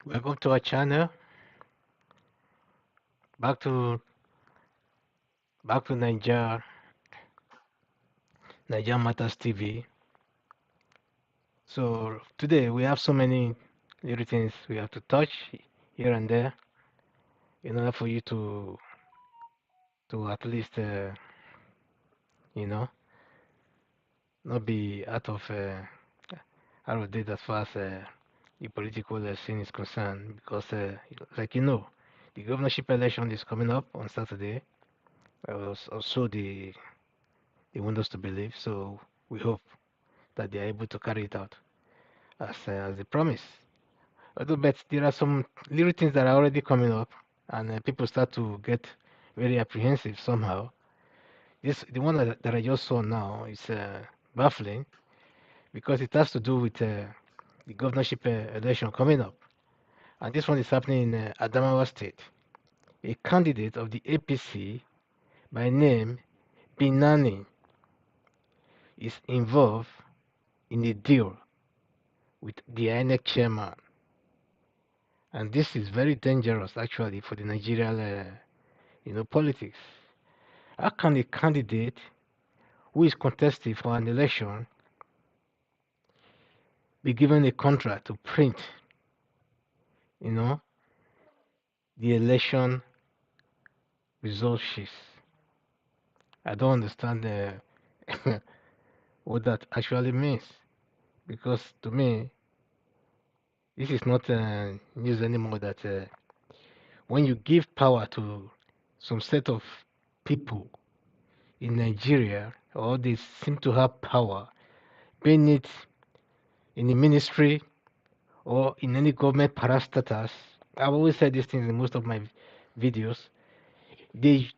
Welcome to our channel. Back to Niger Matters TV. So today we have so many little things we have to touch here and there in order for you to at least you know not be out of date as far as the political scene is concerned. Because like the governorship election is coming up on Saturday. Also they want us to believe. So we hope that they are able to carry it out as they promise. Although, but there are some little things that are already coming up, and people start to get very apprehensive somehow. The one that I just saw now is baffling because it has to do with the governorship election coming up, and this one is happening in Adamawa State. A candidate of the APC by name Binani is involved in a deal with the Inec chairman. And this is very dangerous, actually, for the Nigerian, politics. How can a candidate who is contesting for an election be given a contract to print, you know, the election result sheets? I don't understand what that actually means, because to me, this is not news anymore. That when you give power to some set of people in Nigeria, or they seem to have power, being it in the ministry or in any government parastatals. I've always said these things in most of my videos. They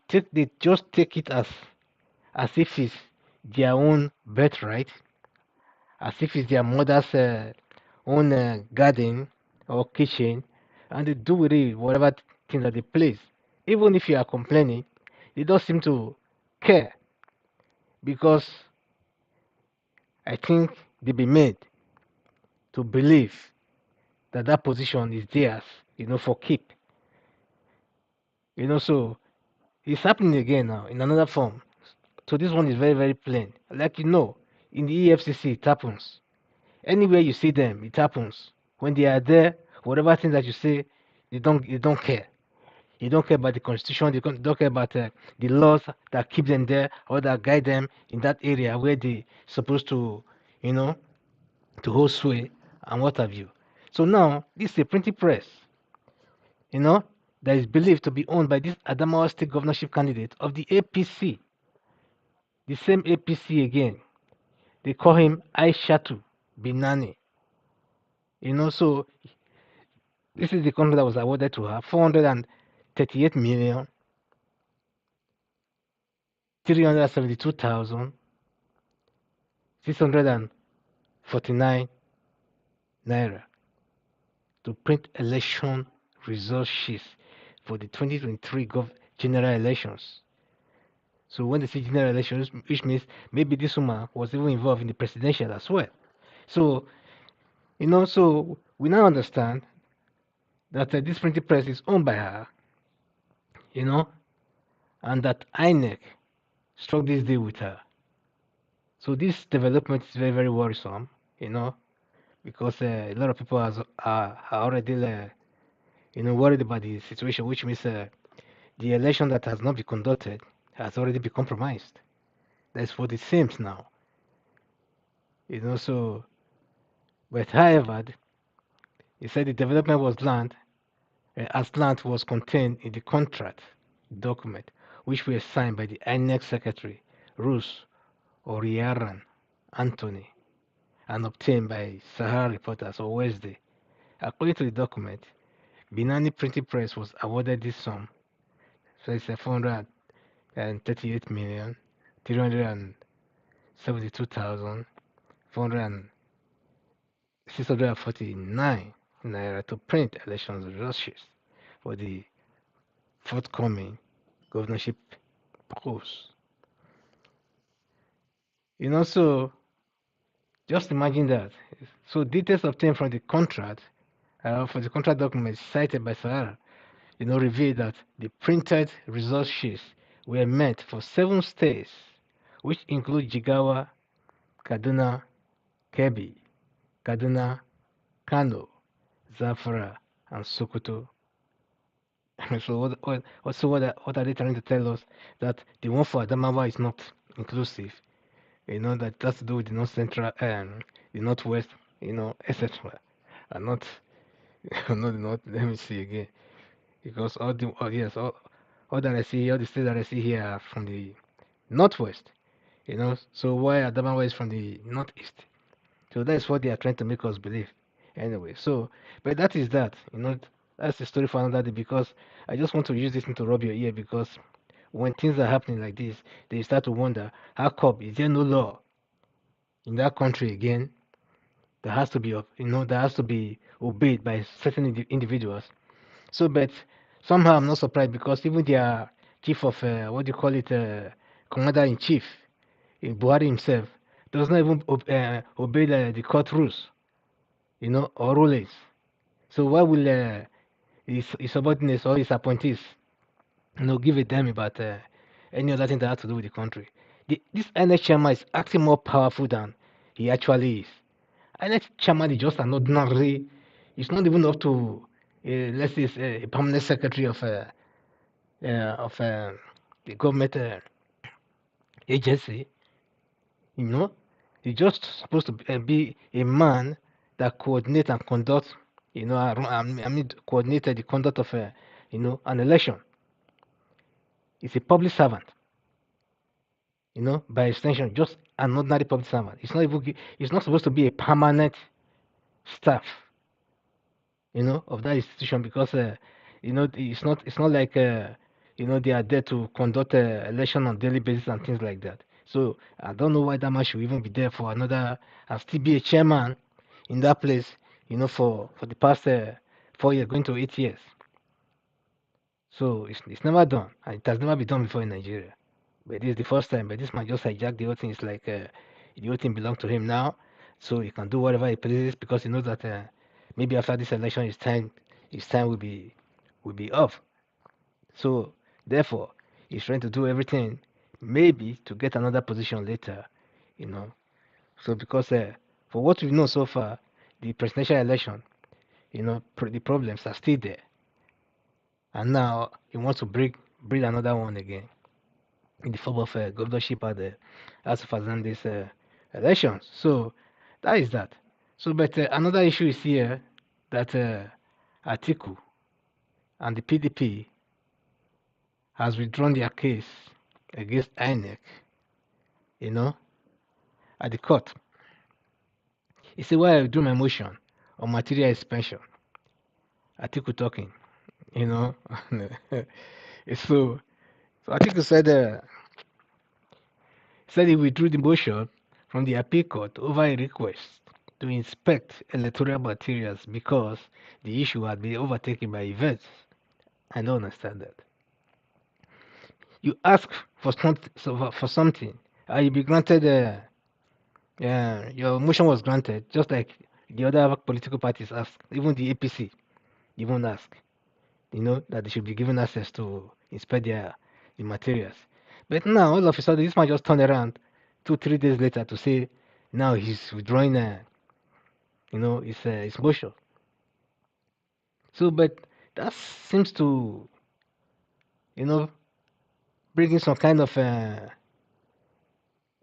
just take it as if it's their own birthright, as if it's their mother's own garden or kitchen, and they do with it whatever thing that they please. Even if you are complaining, they don't seem to care, because I think they be made to believe that that position is theirs, for keep. So it's happening again now in another form. So this one is very, very plain. Like in the EFCC, it happens. Anywhere you see them, it happens. When they are there, whatever thing that you say, they don't care. They don't care about the constitution. They don't care about the laws that keep them there or that guide them in that area where they supposed you know, to hold sway and what have you. So now this is a printing press, you know, that is believed to be owned by this Adamawa State governorship candidate of the APC, the same APC again. They call him Aishatu Binani. So this is the contract that was awarded to her: 438 million 372,649 naira to print election result sheets for the 2023 general elections. So when they say general elections, which means maybe this woman was even involved in the presidential as well. So, so we now understand that this printing press is owned by her, you know, and that Inec struck this deal with her. So this development is very, very worrisome, because a lot of people are already, worried about the situation, which means the election that has not been conducted has already been compromised. That's what it seems now, So, but however, he said the development was planned, as planned was contained in the contract document, which were signed by the INEC Secretary, Rus Oriaran Anthony, and obtained by Sahara reporters on Wednesday. According to the document, Binani Printing Press was awarded this sum, so it's 438 million 372,649 naira to print elections results for the forthcoming governorship polls. So just imagine that. So details obtained from the contract For the contract documents cited by Sahara, revealed that the printed result sheets were meant for 7 states, which include Jigawa, Kaduna, Kebbi, Kaduna, Kano, Zamfara, and Sokoto. So what are they trying to tell us? That the one for Adamawa is not inclusive. That has to do with the north central and the northwest, etc. And not not the north. Let me see again. Because yes, all that I see, all the states that I see here are from the northwest. So why Adamawa is from the northeast? So that's what they are trying to make us believe. Anyway, but that is that. That's the story for another day. Because I just want to use this thing to rub your ear. Because when things are happening like this, they start to wonder, how come is there no law in that country again that has to be, that has to be obeyed by certain individuals? So, but somehow I'm not surprised because even their chief of what do you call it, commander in chief, Buhari himself, does not even obey the court rules, or rulings. So why will his subordinates or his appointees, give a damn about any other thing that has to do with the country? This INEC chairman is acting more powerful than he actually is. INEC chairman is just an ordinary. It's not even up to, let's say, a permanent secretary of the government agency. You know, he's just supposed to be a man that coordinates and conducts. Coordinated the conduct of an election. He's a public servant. By extension, just an ordinary public servant. It's not supposed to be a permanent staff. Of that institution because it's not like they are there to conduct election on daily basis and things like that. So I don't know why that man should even be there for another and still be a chairman in that place. For the past 4 years, going to 8 years. So it's never done, and it has never been done before in Nigeria. But this is the first time. But this man just hijacked the whole thing. It's like the whole thing belongs to him now, so he can do whatever he pleases because he knows that maybe after this election, his time will be off. So therefore, he's trying to do everything, maybe to get another position later. You know. So because for what we've known so far, the presidential election, the problems are still there, and now he wants to breed another one again in the form of governorship at the House of Assembly's elections. So that is that. So, but another issue is here that Atiku and the PDP has withdrawn their case against INEC, you know, at the court. He said, "Why I withdrew my motion on material suspension?" Atiku talking, you know. so, so Atiku said he withdrew the motion from the appeal court over a request to inspect electoral materials because the issue had been overtaken by events. I don't understand that. You ask for something, you be granted. Your motion was granted, just like the other political parties asked. Even the APC even ask, that they should be given access to inspect the materials. But now, all of a sudden, this man just turned around 2, 3 days later to say now he's withdrawing, his motion. So, but that seems to, you know, bring in some kind of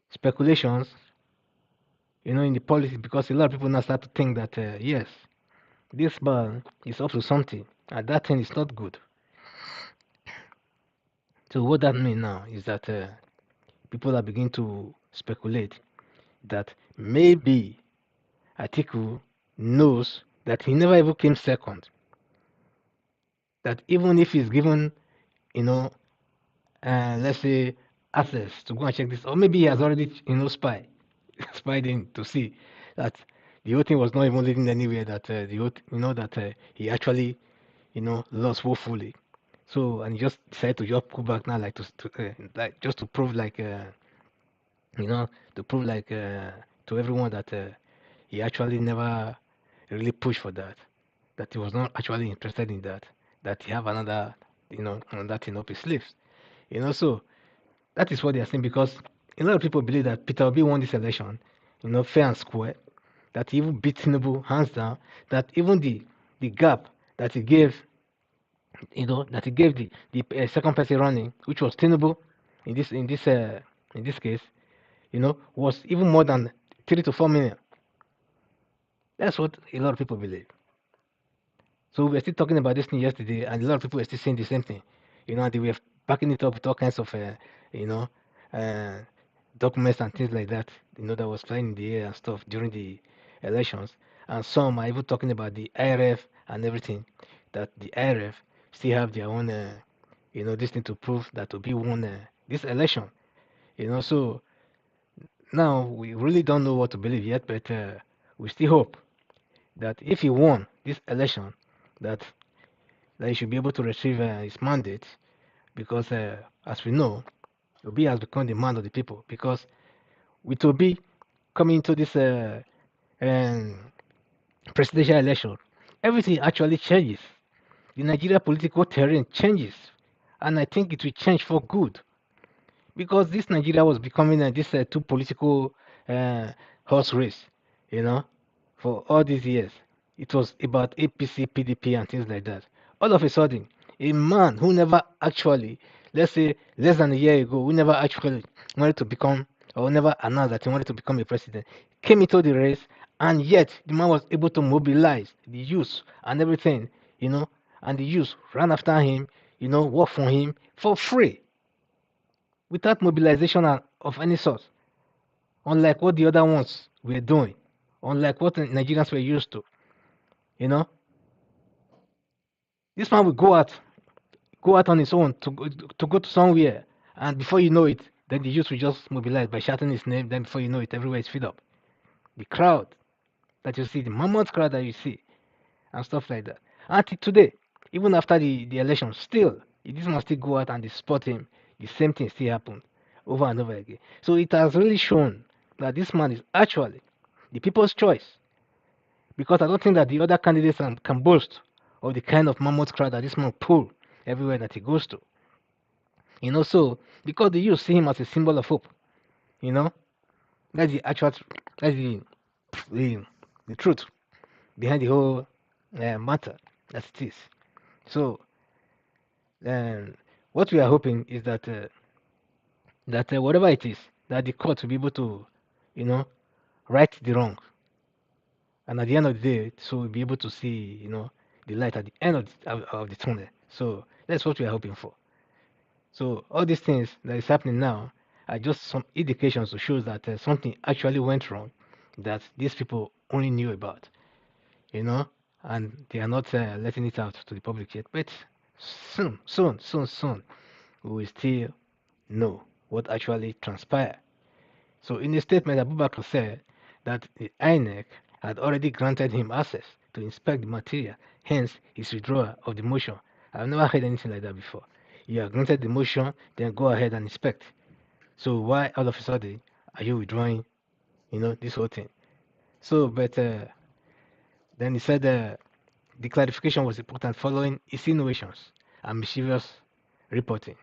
speculations, in the policy because a lot of people now start to think that yes, this man is up to something, and that thing is not good. So what that means now is that people are beginning to speculate that maybe Atiku knows that he never even came second. That even if he's given, you know, let's say access to go and check this, or maybe he has already, spied in to see that the whole thing was not even leading anywhere. That that he actually, lost woefully. So and he just decided to just pull back now, like like just to prove like you know to prove like to everyone that he actually never really pushed for that. that he was not actually interested in that, that he have another, another thing up his sleeves. So that is what they are saying because a lot of people believe that Peter Obi won this election, fair and square, that he even beat Tinubu hands down, that even the gap that he gave, that he gave the second person running, which was Tinubu, in this case, was even more than 3 to 4 million. That's what a lot of people believe. So we were still talking about this thing yesterday, and a lot of people were still saying the same thing. And they were backing it up with all kinds of, you know, uh, documents and things like that. That was flying in the air and stuff during the elections. And some are even talking about the IRF and everything. That the IRF still have their own, this thing to prove that Obi won this election. So now we really don't know what to believe yet, but we still hope that if he won this election, that he should be able to retrieve his mandate because, as we know, Obi has become the man of the people. Because with Obi coming into this um, presidential election, everything actually changes. The Nigeria political terrain changes, and I think it will change for good because this Nigeria was becoming this two political uh, horse race, you know, for all these years. It was about APC, PDP, and things like that. All of a sudden, a man who never actually, let's say less than a year ago, who never actually wanted to become or never announced that he wanted to become a president, came into the race, and yet the man was able to mobilize the youth and everything, and the youth ran after him, worked for him for free without mobilization of any sort, unlike what the other ones were doing, unlike what the Nigerians were used to. You know, this man will go out on his own to go to somewhere, and before you know it, then the youth will just mobilize by shouting his name. Then before you know it, everywhere is filled up. The crowd that you see, the mammoth crowd that you see, and stuff like that. Until today, even after the election, still this man still go out and they spot him. The same thing still happened over and over again. So it has really shown that this man is actually the people's choice. Because I don't think that the other candidates can boast of the kind of mammoth crowd that this man pull everywhere that he goes to. So because the youth see him as a symbol of hope, you know, that's the actual, that's the, the truth behind the whole matter as it is. So um, what we are hoping is that whatever it is, that the court will be able to, you know, right the wrong, and at the end of the day, so we'll be able to see, the light at the end of the tunnel. So that's what we are hoping for. So all these things that is happening now are just some indications to show that something actually went wrong that these people only knew about, you know, and they are not letting it out to the public yet. But soon, we will still know what actually transpired. So in the statement, Abubakar said that the Inec had already granted him access to inspect the material, hence his withdrawal of the motion. I've never heard anything like that before. You are granted the motion, then go ahead and inspect. So why all of a sudden are you withdrawing, this whole thing? So, but then he said the clarification was important following insinuations and mischievous reporting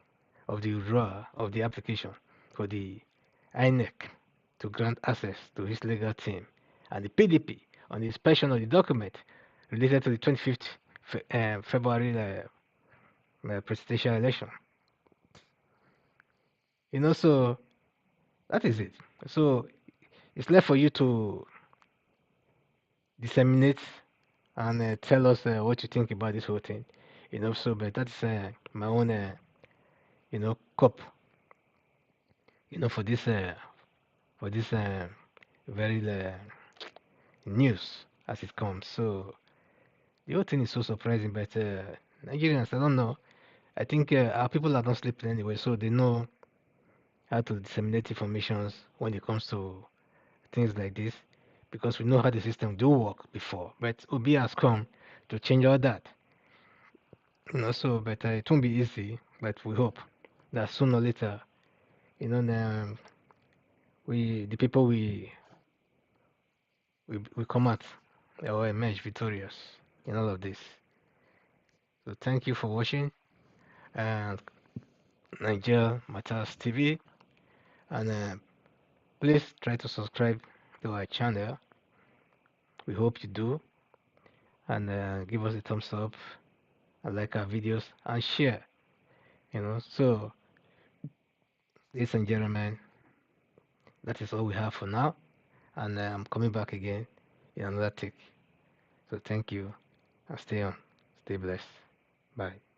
of the withdrawal of the application for the INEC to grant access to his legal team and the PDP on the inspection of the document related to the 25th February presidential election. So that is it. So it's left for you to disseminate and tell us what you think about this whole thing. So but that's my own, cup, for this very news as it comes. So the whole thing is so surprising, but Nigerians, I don't know. I think our people are not sleeping anyway, so they know how to disseminate informations when it comes to things like this, because we know how the system do work before. But Obi has come to change all that, So, but it won't be easy. But we hope that sooner or later, the people we come out or emerge victorious. in all of this. So thank you for watching, and Nigel Matters TV, and please try to subscribe to our channel. We hope you do, and give us a thumbs up, and like our videos, and share. So ladies and gentlemen, that is all we have for now, and I'm coming back again in another take. So thank you, and stay on, stay blessed. Bye.